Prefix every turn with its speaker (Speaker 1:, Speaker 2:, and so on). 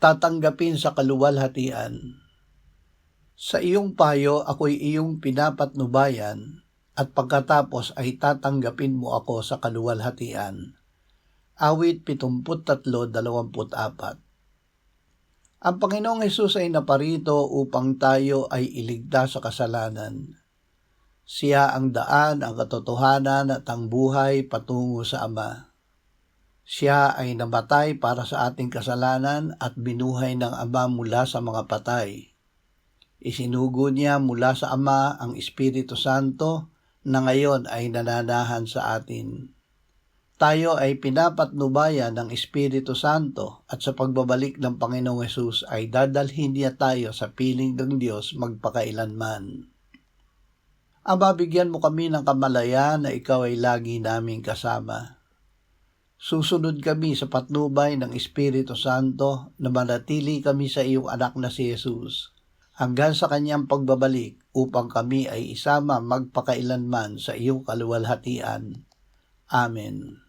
Speaker 1: tatanggapin sa kaluwalhatian. Sa iyong payo ako'y iyong pinapatnubayan, at pagkatapos ay tatanggapin mo ako sa kaluwalhatian. Awit 73:24. Ang Panginoong Hesus ay naparito upang tayo ay iligtas sa kasalanan. Siya ang daan, ang katotohanan at ang buhay patungo sa Ama. Siya ay namatay para sa ating kasalanan at binuhay ng Ama mula sa mga patay. Isinugo niya mula sa Ama ang Espiritu Santo na ngayon ay nananahan sa atin. Tayo ay pinapatnubayan ng Espiritu Santo at sa pagbabalik ng Panginoong Hesus ay dadalhin niya tayo sa piling ng Diyos magpakailanman. Ama, bigyan mo kami ng kamalayan na ikaw ay lagi naming kasama. Susunod kami sa patnubay ng Espiritu Santo na manatili kami sa iyong anak na si Jesus hanggang sa kanyang pagbabalik upang kami ay isama magpakailanman sa iyong kaluwalhatian. Amen.